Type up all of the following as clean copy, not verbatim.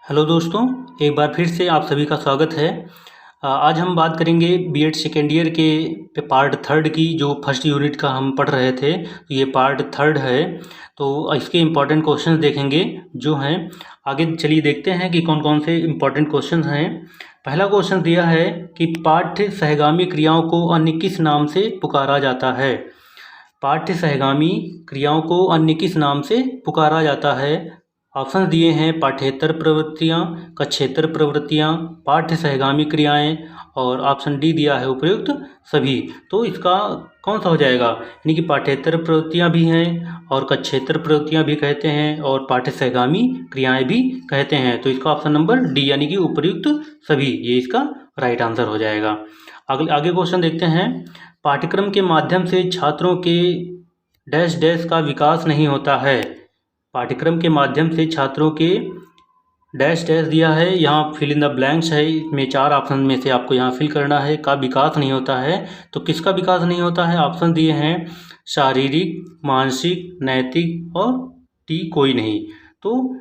Hello दोस्तों, एक बार फिर से आप सभी का स्वागत है। आज हम बात करेंगे बीएड सेकेंड ईयर के पार्ट थर्ड की, जो फर्स्ट यूनिट का हम पढ़ रहे थे। तो ये पार्ट थर्ड है, तो इसके इम्पॉर्टेंट क्वेश्चंस देखेंगे जो हैं। आगे चलिए देखते हैं कि कौन कौन से इम्पॉर्टेंट क्वेश्चंस हैं। पहला क्वेश्चन दिया है कि पाठ्य सहगामी क्रियाओं को अन्य किस नाम से पुकारा जाता है। पाठ्य सहगामी क्रियाओं को अन्य किस नाम से पुकारा जाता है। ऑप्शन दिए हैं पाठ्येतर प्रवृत्तियाँ, कक्षेतर प्रवृत्तियाँ, पाठ्य सहगामी क्रियाएं, और ऑप्शन डी दिया है उपयुक्त सभी। तो इसका कौन सा हो जाएगा, यानी कि पाठ्येतर प्रवृत्तियाँ भी हैं और कक्षेतर प्रवृत्तियाँ भी कहते हैं और पाठ्य सहगामी क्रियाएं भी कहते हैं। तो इसका ऑप्शन नंबर डी यानी कि उपयुक्त सभी, ये इसका राइट आंसर हो जाएगा। आगे क्वेश्चन देखते हैं। पाठ्यक्रम के माध्यम से छात्रों के डैश डैश का विकास नहीं होता है। पाठ्यक्रम के माध्यम से छात्रों के डैश डैश दिया है, यहाँ फिल इन द ब्लैंक्स है। इसमें 4 ऑप्शन में से आपको यहाँ फिल करना है। का विकास नहीं होता है, तो किसका विकास नहीं होता है। ऑप्शन दिए हैं शारीरिक, मानसिक, नैतिक और टी कोई नहीं। तो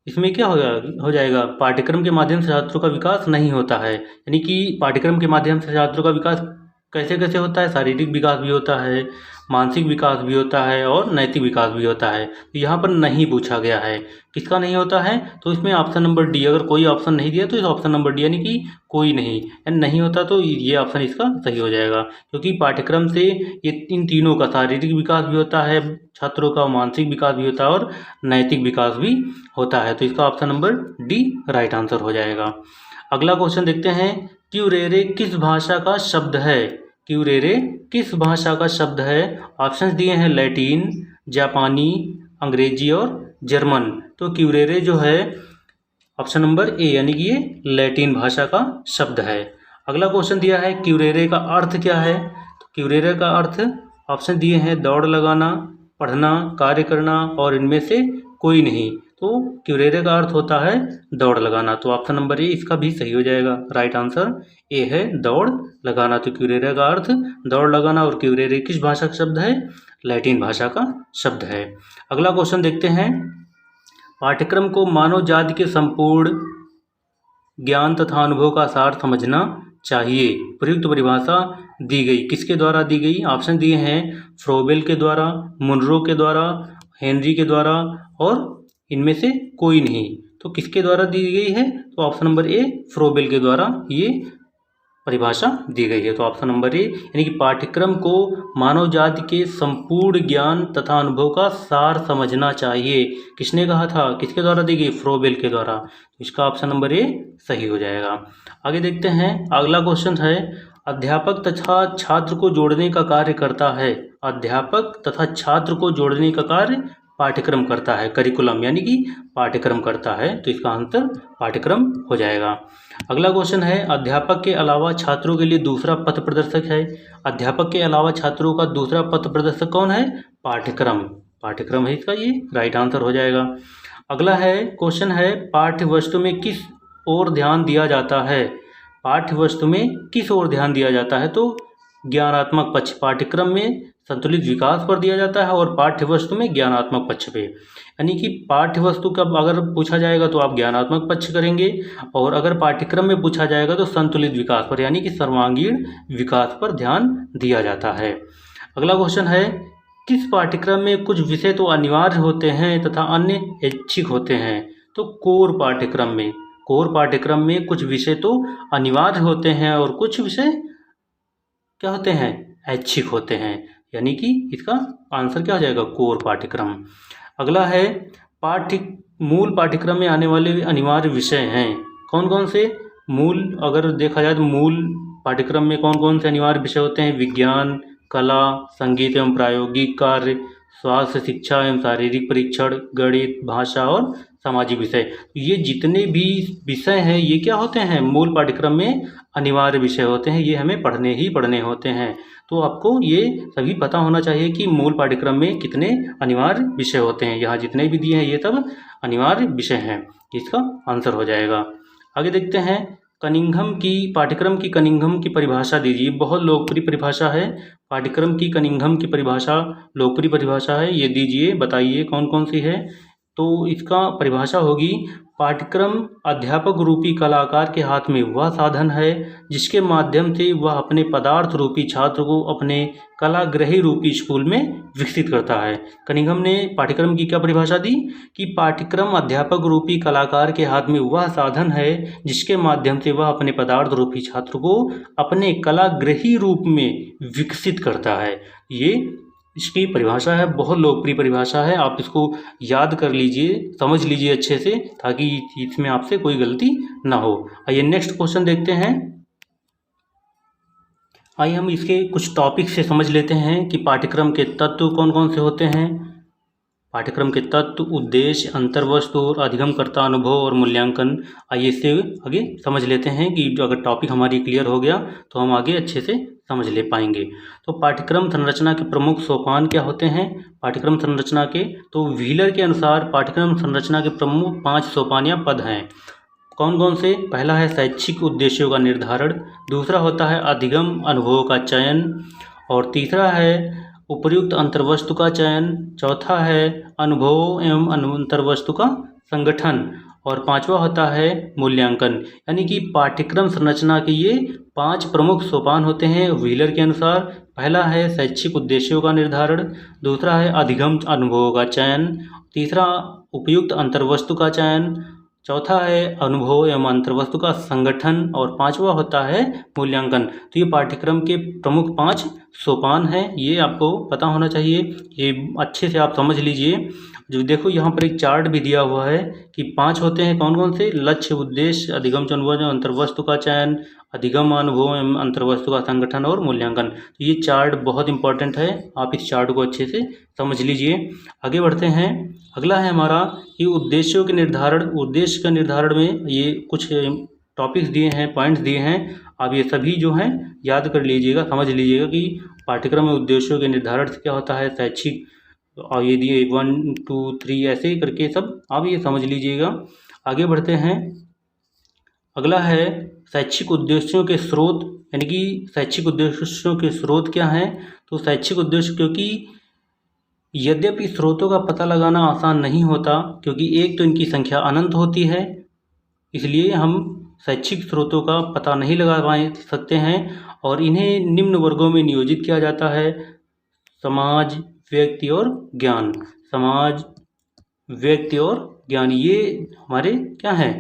इसमें क्या हो जाएगा, पाठ्यक्रम के माध्यम से छात्रों का विकास नहीं होता है। यानी कि पाठ्यक्रम के माध्यम से छात्रों का विकास कैसे कैसे होता है, शारीरिक विकास भी होता है, मानसिक विकास भी होता है और नैतिक विकास भी होता है। तो यहाँ पर नहीं पूछा गया है किसका नहीं होता है, तो इसमें ऑप्शन नंबर डी, अगर कोई ऑप्शन नहीं दिया तो इस ऑप्शन नंबर डी यानी कि कोई नहीं, यानी नहीं होता, तो ये ऑप्शन इसका सही हो जाएगा। क्योंकि पाठ्यक्रम से ये इन तीनों का शारीरिक विकास भी होता है, छात्रों का मानसिक विकास भी होता है और नैतिक विकास भी होता है। तो इसका option number D right answer हो जाएगा। अगला क्वेश्चन देखते हैं। क्यूरेरे किस भाषा का शब्द है। क्यूरेरे किस भाषा का शब्द है। ऑप्शंस दिए हैं लैटिन, जापानी, अंग्रेजी और जर्मन। तो क्यूरेरे जो है ऑप्शन नंबर ए यानी कि ये लैटिन भाषा का शब्द है। अगला क्वेश्चन दिया है क्यूरेरे का अर्थ क्या है। तो क्यूरेरे का अर्थ ऑप्शन दिए हैं दौड़ लगाना, पढ़ना, कार्य करना और इनमें से कोई नहीं। तो क्यूरेरे का अर्थ होता है दौड़ लगाना। तो ऑप्शन नंबर ए इसका भी सही हो जाएगा। राइट आंसर ए है दौड़ लगाना। तो क्यूरेरे का अर्थ दौड़ लगाना और क्यूरेरे किस भाषा का शब्द है, लैटिन भाषा का शब्द है। अगला क्वेश्चन देखते हैं। पाठ्यक्रम को मानव जाति के संपूर्ण ज्ञान तथा अनुभव का सार समझना चाहिए। प्रयुक्त परिभाषा दी गई, किसके द्वारा दी गई। ऑप्शन दिए हैं फ्रोबेल के द्वारा, मुनरो के द्वारा, हेनरी के द्वारा और इनमें से कोई नहीं। तो किसके द्वारा दी गई है, तो ऑप्शन नंबर ए फ्रोबेल के द्वारा ये परिभाषा दी गई है। तो ऑप्शन नंबर ए यानी कि पाठ्यक्रम को मानव जाति के संपूर्ण ज्ञान तथा अनुभव का सार समझना चाहिए, किसने कहा था, किसके द्वारा दी गई, फ्रोबेल के द्वारा। तो इसका ऑप्शन नंबर ए सही हो जाएगा। आगे देखते हैं। अगला क्वेश्चन है। अध्यापक तथा छात्र को जोड़ने का कार्य करता है। अध्यापक तथा छात्र को जोड़ने का कार्य पाठ्यक्रम करता है, करिकुलम यानी कि पाठ्यक्रम करता है। तो इसका आंसर पाठ्यक्रम हो जाएगा। अगला क्वेश्चन है। अध्यापक के अलावा छात्रों के लिए दूसरा पथ प्रदर्शक है। अध्यापक के अलावा छात्रों का दूसरा पथ प्रदर्शक कौन है, पाठ्यक्रम। पाठ्यक्रम है इसका, ये राइट आंसर हो जाएगा। अगला है क्वेश्चन है। पाठ्य वस्तु में किस ओर ध्यान दिया जाता है। पाठ्य वस्तु में किस ओर ध्यान दिया जाता है, तो ज्ञानात्मक पक्ष। पाठ्यक्रम में संतुलित विकास पर दिया जाता है और पाठ्य वस्तु में ज्ञानात्मक पक्ष पे। यानी कि पाठ्य वस्तु का अगर पूछा जाएगा तो आप ज्ञानात्मक पक्ष करेंगे, और अगर पाठ्यक्रम में पूछा जाएगा तो संतुलित विकास पर यानी कि सर्वांगीण विकास पर ध्यान दिया जाता है। अगला क्वेश्चन है। किस पाठ्यक्रम में कुछ विषय तो अनिवार्य होते हैं तथा अन्य ऐच्छिक होते हैं। तो कोर पाठ्यक्रम में कुछ विषय तो अनिवार्य होते हैं और कुछ विषय क्या होते हैं, ऐच्छिक होते हैं। यानी कि इसका आंसर क्या हो जाएगा, कोर पाठ्यक्रम। अगला है। मूल पाठ्यक्रम में आने वाले अनिवार्य विषय हैं कौन कौन से। अगर देखा जाए तो मूल पाठ्यक्रम में कौन कौन से अनिवार्य विषय होते हैं। विज्ञान, कला, संगीत एवं प्रायोगिक कार्य, स्वास्थ्य, शिक्षा एवं शारीरिक परीक्षण, गणित, भाषा और सामाजिक विषय। ये जितने भी विषय हैं ये क्या होते हैं, मूल पाठ्यक्रम में अनिवार्य विषय होते हैं। ये हमें पढ़ने होते हैं। तो आपको ये सभी पता होना चाहिए कि मूल पाठ्यक्रम में कितने अनिवार्य विषय होते हैं। यहाँ जितने भी दिए हैं ये सब अनिवार्य विषय हैं। इसका आंसर हो जाएगा। आगे देखते हैं। पाठ्यक्रम की कनिंघम की परिभाषा दीजिए। बहुत लोकप्रिय परिभाषा है। पाठ्यक्रम की कनिंघम की परिभाषा लोकप्रिय परिभाषा है, ये दीजिए, बताइए कौन कौन सी है। तो इसका परिभाषा होगी, पाठ्यक्रम अध्यापक रूपी कलाकार के हाथ में वह साधन है जिसके माध्यम से वह अपने पदार्थ रूपी छात्र को अपने कलाग्रही रूपी स्कूल में विकसित करता है। कनिंघम ने पाठ्यक्रम की क्या परिभाषा दी कि पाठ्यक्रम अध्यापक रूपी कलाकार के हाथ में वह साधन है जिसके माध्यम से वह अपने पदार्थ रूपी छात्र को अपने कलाग्रही रूप में विकसित करता है। ये इसकी परिभाषा है, बहुत लोकप्रिय परिभाषा है। आप इसको याद कर लीजिए, समझ लीजिए अच्छे से, ताकि इसमें आपसे कोई गलती ना हो। आइए नेक्स्ट क्वेश्चन देखते हैं। आइए हम इसके कुछ टॉपिक से समझ लेते हैं कि पाठ्यक्रम के तत्व कौन कौन से होते हैं। पाठ्यक्रम के तत्व, उद्देश्य, अंतर्वस्तु और अधिगमकर्ता अनुभव और मूल्यांकन। आइए इससे आगे समझ लेते हैं कि जो अगर टॉपिक हमारी क्लियर हो गया तो हम आगे अच्छे से समझ ले पाएंगे। तो पाठ्यक्रम संरचना के प्रमुख सोपान क्या होते हैं? पाठ्यक्रम संरचना के, तो व्हीलर के अनुसार पाठ्यक्रम संरचना के प्रमुख 5 सोपान या पद हैं। कौन कौन से? पहला है शैक्षिक उद्देश्यों का निर्धारण, दूसरा होता है अधिगम अनुभवों का चयन, और तीसरा है उपयुक्त अंतर्वस्तु का चयन, चौथा है अनुभवों एवं अंतर्वस्तु का संगठन, और पांचवा होता है मूल्यांकन। यानी कि पाठ्यक्रम संरचना के ये 5 प्रमुख सोपान होते हैं व्हीलर के अनुसार। पहला है शैक्षिक उद्देश्यों का निर्धारण, दूसरा है अधिगम अनुभवों का चयन, तीसरा उपयुक्त अंतर्वस्तु का चयन, चौथा है अनुभव एवं अंतर्वस्तु का संगठन, और पांचवा होता है मूल्यांकन। तो ये पाठ्यक्रम के प्रमुख 5 सोपान हैं, ये आपको पता होना चाहिए, ये अच्छे से आप समझ लीजिए। जो देखो यहाँ पर एक चार्ट भी दिया हुआ है कि 5 होते हैं, कौन कौन से? लक्ष्य, उद्देश्य, अधिगम अनुभव, अंतर्वस्तु का चयन, अधिगम अनुभव एवं अंतर्वस्तु का संगठन और मूल्यांकन। तो ये चार्ट बहुत इंपॉर्टेंट है, आप इस चार्ट को अच्छे से समझ लीजिए। आगे बढ़ते हैं। अगला है हमारा कि उद्देश्यों के निर्धारण। उद्देश्य के निर्धारण में ये कुछ टॉपिक्स दिए हैं, पॉइंट्स दिए हैं, आप ये सभी जो हैं याद कर लीजिएगा, समझ लीजिएगा कि पाठ्यक्रम में उद्देश्यों के निर्धारण से क्या होता है। शैक्षिक, और ये दिए 1 2 3 ऐसे ही करके सब आप ये समझ लीजिएगा। आगे बढ़ते हैं। अगला है शैक्षिक उद्देश्यों के स्रोत, यानी कि शैक्षिक उद्देश्यों के स्रोत क्या हैं? तो शैक्षिक उद्देश्य, क्योंकि यद्यपि स्रोतों का पता लगाना आसान नहीं होता, क्योंकि एक तो इनकी संख्या अनंत होती है, इसलिए हम शैक्षिक स्रोतों का पता नहीं लगा सकते हैं, और इन्हें निम्न वर्गों में नियोजित किया जाता है: समाज, व्यक्ति और ज्ञान। समाज, व्यक्ति और ज्ञान, ये हमारे क्या हैं?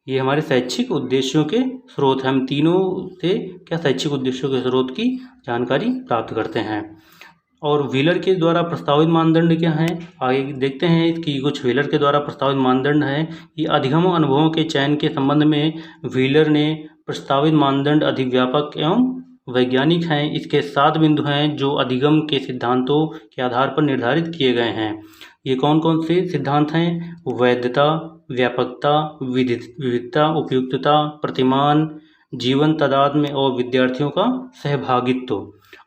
ये हमारे शैक्षिक उद्देश्यों के स्रोत हैं। हम तीनों से क्या शैक्षिक उद्देश्यों के स्रोत की जानकारी प्राप्त करते हैं। और व्हीलर के द्वारा प्रस्तावित मानदंड क्या हैं? आगे देखते हैं कि कुछ व्हीलर के द्वारा प्रस्तावित मानदंड हैं कि अधिगम अनुभवों के चयन के संबंध में व्हीलर ने प्रस्तावित मानदंड अधिक व्यापक एवं वैज्ञानिक हैं। इसके 7 बिंदु हैं जो अधिगम के सिद्धांतों के आधार पर निर्धारित किए गए हैं। ये कौन कौन से सिद्धांत हैं? वैधता, व्यापकता, विविधता, उपयुक्तता, प्रतिमान, जीवन तादात्म्य और विद्यार्थियों का सहभागित्व।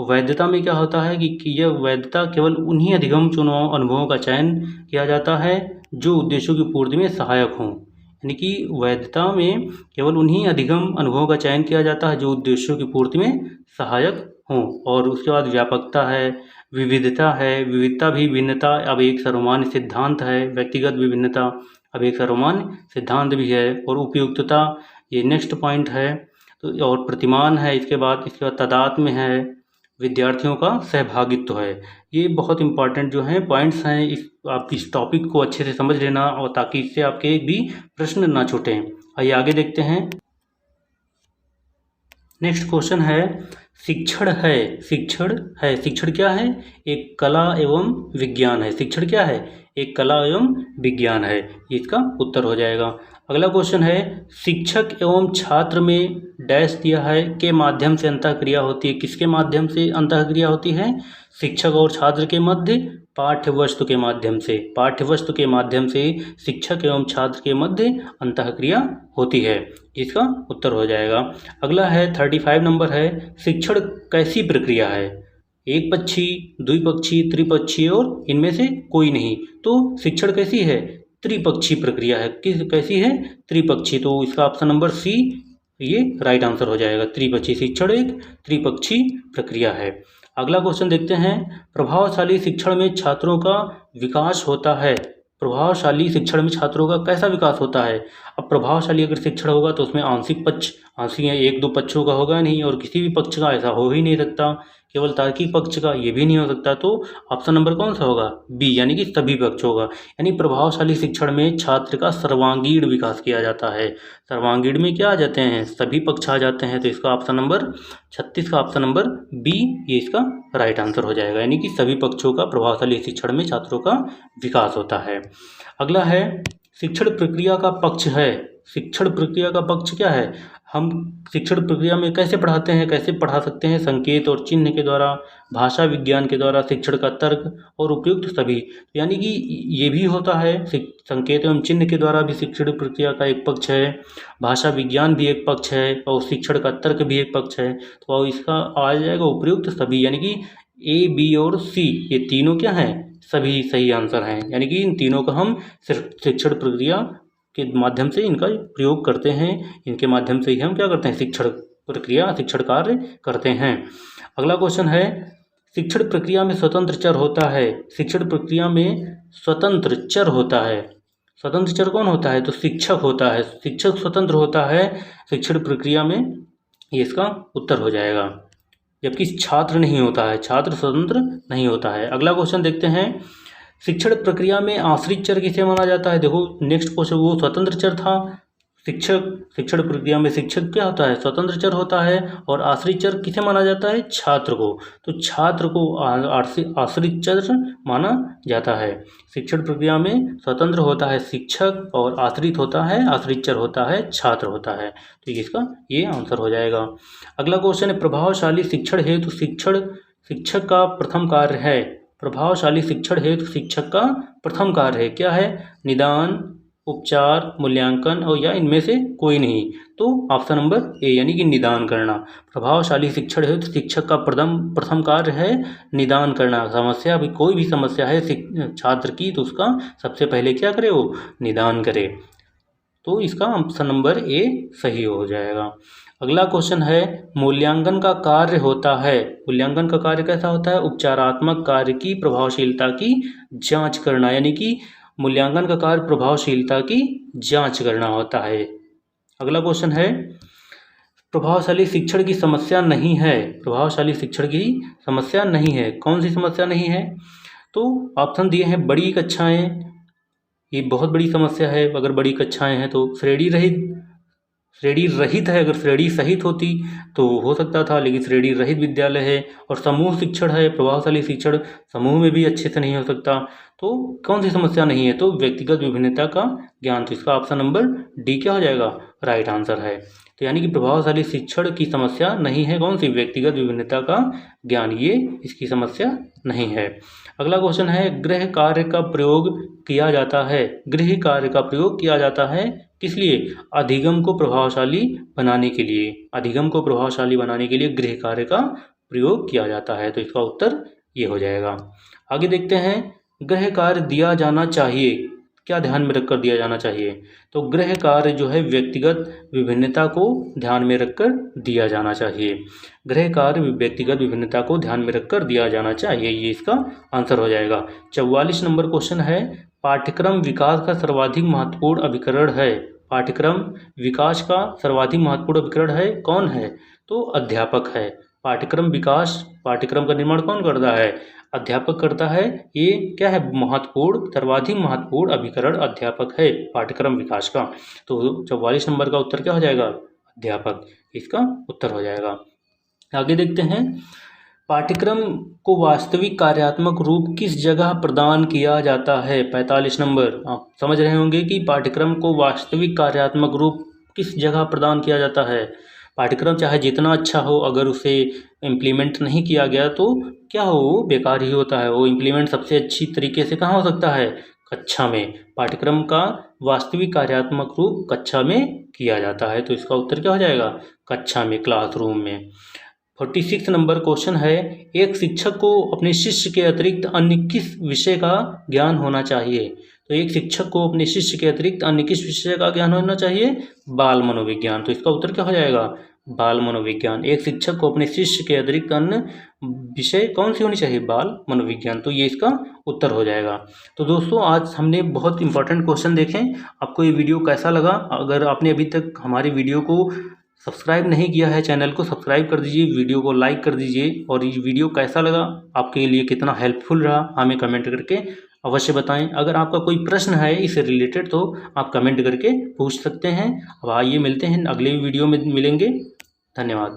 वैधता में क्या होता है कि यह वैधता केवल उन्हीं अधिगम चुनाव अनुभवों का चयन किया जाता है जो उद्देश्यों की पूर्ति में सहायक हों। यानी कि वैधता में केवल उन्हीं अधिगम अनुभवों का चयन किया जाता है जो उद्देश्यों की पूर्ति में सहायक हों। और उसके बाद व्यापकता है, विविधता है, विविधता भी भिन्नता अब एक सर्वमान्य सिद्धांत है, व्यक्तिगत विभिन्नता अब एक सर्वमान्य सिद्धांत भी है, और उपयुक्तता ये नेक्स्ट पॉइंट है। तो और प्रतिमान है, इसके बाद तादात्म्य है, विद्यार्थियों का सहभागित्व है। ये बहुत इंपॉर्टेंट जो हैं पॉइंट्स हैं, आप इस टॉपिक को अच्छे से समझ लेना, और ताकि इससे आपके एक भी प्रश्न ना छूटें। आइए आगे देखते हैं। नेक्स्ट क्वेश्चन है शिक्षण है। शिक्षण है, शिक्षण क्या है? एक कला एवं विज्ञान है। शिक्षण क्या है? एक कला एवं विज्ञान है, इसका उत्तर हो जाएगा। अगला क्वेश्चन है शिक्षक एवं छात्र में डैश दिया है के माध्यम से अंतःक्रिया होती है। किसके माध्यम से अंतःक्रिया होती है? शिक्षक और छात्र के मध्य पाठ्यवस्तु के माध्यम से। पाठ्यवस्तु के माध्यम से शिक्षक एवं छात्र के मध्य अंतःक्रिया होती है, इसका उत्तर हो जाएगा। अगला है 35 नंबर है शिक्षण कैसी प्रक्रिया है? एक पक्षी, द्विपक्षी, त्रिपक्षी और इनमें से कोई नहीं। तो शिक्षण कैसी है? त्रिपक्षी प्रक्रिया है। कैसी है? त्रिपक्षी। तो इसका ऑप्शन नंबर सी ये राइट आंसर हो जाएगा। त्रिपक्षी शिक्षण एक त्रिपक्षी प्रक्रिया है। अगला क्वेश्चन देखते हैं प्रभावशाली शिक्षण में छात्रों का विकास होता है। प्रभावशाली शिक्षण में छात्रों का कैसा विकास होता है। अब प्रभावशाली अगर शिक्षण होगा तो उसमें आंशिक पक्ष, आंशिक एक दो पक्षों का होगा नहीं, और किसी भी पक्ष का ऐसा हो ही नहीं सकता, केवल तार्किक पक्ष का ये भी नहीं हो सकता। तो ऑप्शन नंबर कौन सा होगा, बी, यानी कि सभी पक्ष होगा। यानी प्रभावशाली शिक्षण में छात्र का सर्वांगीण विकास किया जाता है। सर्वांगीण में क्या आ जाते हैं, सभी पक्ष आ जाते हैं। तो इसका ऑप्शन नंबर 36 का ऑप्शन नंबर बी ये इसका राइट आंसर हो जाएगा, यानी कि सभी पक्षों का प्रभावशाली शिक्षण में छात्रों का विकास होता है। अगला है शिक्षण प्रक्रिया का पक्ष है। शिक्षण प्रक्रिया का पक्ष क्या है, हम शिक्षण प्रक्रिया में कैसे पढ़ाते हैं, कैसे पढ़ा सकते हैं, संकेत और चिन्ह के द्वारा, भाषा विज्ञान के द्वारा, शिक्षण का तर्क और उपयुक्त सभी। यानी कि ये भी होता है, संकेत एवं चिन्ह के द्वारा भी शिक्षण प्रक्रिया का एक पक्ष है, भाषा विज्ञान भी एक पक्ष है, और शिक्षण का तर्क भी एक पक्ष है। तो इसका आ जाएगा उपयुक्त सभी, यानी कि ए, बी और सी ये तीनों क्या हैं, सभी सही आंसर हैं। यानी कि इन तीनों का हम शिक्षण प्रक्रिया के माध्यम से इनका प्रयोग करते हैं, इनके माध्यम से ही हम क्या करते हैं, शिक्षण प्रक्रिया, शिक्षण कार्य करते हैं। अगला क्वेश्चन है शिक्षण प्रक्रिया में स्वतंत्र चर होता है। शिक्षण प्रक्रिया में स्वतंत्र चर होता है। स्वतंत्र चर कौन होता है, तो शिक्षक होता है। शिक्षक स्वतंत्र होता है शिक्षण प्रक्रिया में, ये इसका उत्तर हो जाएगा। जबकि छात्र नहीं होता है, छात्र स्वतंत्र नहीं होता है। अगला क्वेश्चन देखते हैं शिक्षण प्रक्रिया में आश्रित चर किसे माना जाता है। देखो नेक्स्ट क्वेश्चन, वो स्वतंत्र चर था, शिक्षक, शिक्षण प्रक्रिया में शिक्षक क्या होता है, स्वतंत्र चर होता है, और आश्रित चर किसे माना जाता है, छात्र को। तो छात्र को आश्रित चर माना जाता है। शिक्षण प्रक्रिया में स्वतंत्र होता है शिक्षक, और आश्रित होता है, आश्रित चर होता है, छात्र होता है। तो इसका ये आंसर हो जाएगा। अगला क्वेश्चन है प्रभावशाली शिक्षण हेतु शिक्षक का प्रथम कार्य है। प्रभावशाली शिक्षण हेतु शिक्षक का प्रथम कार्य है, क्या है, निदान, उपचार, मूल्यांकन और या इनमें से कोई नहीं। तो ऑप्शन नंबर ए, यानी कि निदान करना। प्रभावशाली शिक्षण हेतु शिक्षक का प्रथम कार्य है निदान करना। समस्या भी, कोई भी समस्या है छात्र की, तो उसका सबसे पहले क्या करे, वो निदान करे। तो इसका ऑप्शन नंबर ए सही हो जाएगा। अगला क्वेश्चन है मूल्यांकन का कार्य होता है। मूल्यांकन का कार्य कैसा होता है, उपचारात्मक कार्य की प्रभावशीलता की जांच करना। यानी कि मूल्यांकन का कार्य प्रभावशीलता की जांच करना होता है। अगला क्वेश्चन है प्रभावशाली शिक्षण की समस्या नहीं है। प्रभावशाली शिक्षण की समस्या नहीं है, कौन सी समस्या नहीं है, तो ऑप्शन दिए हैं बड़ी कक्षाएं, ये बहुत बड़ी समस्या है। अगर बड़ी कक्षाएं हैं तो श्रेणी रहित है। अगर श्रेणी सहित होती तो हो सकता था, लेकिन श्रेणी रहित विद्यालय है। और समूह शिक्षण है, प्रभावशाली शिक्षण समूह में भी अच्छे से नहीं हो सकता। तो कौन सी समस्या नहीं है, तो व्यक्तिगत विभिन्नता का ज्ञान। तो इसका ऑप्शन नंबर डी क्या हो जाएगा, राइट आंसर है। तो यानी कि प्रभावशाली शिक्षण की समस्या नहीं है, कौन सी, व्यक्तिगत विभिन्नता का ज्ञान, ये इसकी समस्या नहीं है। अगला क्वेश्चन है गृह कार्य का प्रयोग किया जाता है। गृह कार्य का प्रयोग किया जाता है किस लिए, अधिगम को प्रभावशाली बनाने के लिए। अधिगम को प्रभावशाली बनाने के लिए गृह कार्य का प्रयोग किया जाता है। तो इसका उत्तर ये हो जाएगा। आगे देखते हैं गृह कार्य दिया जाना चाहिए, क्या ध्यान में रखकर दिया जाना चाहिए, तो गृह कार्य जो है व्यक्तिगत विभिन्नता को ध्यान में रखकर दिया जाना चाहिए। गृह कार्य व्यक्तिगत विभिन्नता को ध्यान में रखकर दिया जाना चाहिए, ये इसका आंसर हो जाएगा। 44 नंबर क्वेश्चन है पाठ्यक्रम विकास का सर्वाधिक महत्वपूर्ण अभिकरण है। पाठ्यक्रम विकास का सर्वाधिक महत्वपूर्ण अभिकरण है, कौन है, तो अध्यापक है। पाठ्यक्रम विकास, पाठ्यक्रम का निर्माण कौन करता है, अध्यापक करता है। ये क्या है, महत्वपूर्ण, सर्वाधिक महत्वपूर्ण अभिकरण अध्यापक है पाठ्यक्रम विकास का। तो 44 नंबर का उत्तर क्या हो जाएगा, अध्यापक, इसका उत्तर हो जाएगा। आगे देखते हैं पाठ्यक्रम को वास्तविक कार्यात्मक रूप किस जगह प्रदान किया जाता है। 45 नंबर, आप समझ रहे होंगे कि पाठ्यक्रम को वास्तविक कार्यात्मक रूप किस जगह प्रदान किया जाता है। पाठ्यक्रम चाहे जितना अच्छा हो, अगर उसे इम्प्लीमेंट नहीं किया गया तो क्या हो, वो बेकार ही होता है। वो इम्प्लीमेंट सबसे अच्छी तरीके से कहाँ हो सकता है, कक्षा में। पाठ्यक्रम का वास्तविक कार्यात्मक रूप कक्षा में किया जाता है। तो इसका उत्तर क्या हो जाएगा, कक्षा में, क्लासरूम में। 46 नंबर क्वेश्चन है एक शिक्षक को अपने शिष्य के अतिरिक्त अन्य किस विषय का ज्ञान होना चाहिए। तो एक शिक्षक को अपने शिष्य के अतिरिक्त अन्य किस विषय का ज्ञान होना चाहिए, बाल मनोविज्ञान। तो इसका उत्तर क्या हो जाएगा, बाल मनोविज्ञान। एक शिक्षक को अपने शिष्य के अतिरिक्त अन्य विषय कौन सी होनी चाहिए? बाल मनोविज्ञान। तो ये इसका उत्तर हो जाएगा। तो दोस्तों आज हमने बहुत इंपॉर्टेंट क्वेश्चन देखे। आपको ये वीडियो कैसा लगा? अगर आपने अभी तक हमारी वीडियो को सब्सक्राइब नहीं किया है, चैनल को सब्सक्राइब कर दीजिए, वीडियो को लाइक कर दीजिए, और ये वीडियो कैसा लगा, आपके लिए कितना हेल्पफुल रहा, हमें कमेंट करके अवश्य बताएं। अगर आपका कोई प्रश्न है इससे रिलेटेड तो आप कमेंट करके पूछ सकते हैं। अब आइए मिलते हैं, अगले वीडियो में मिलेंगे। धन्यवाद।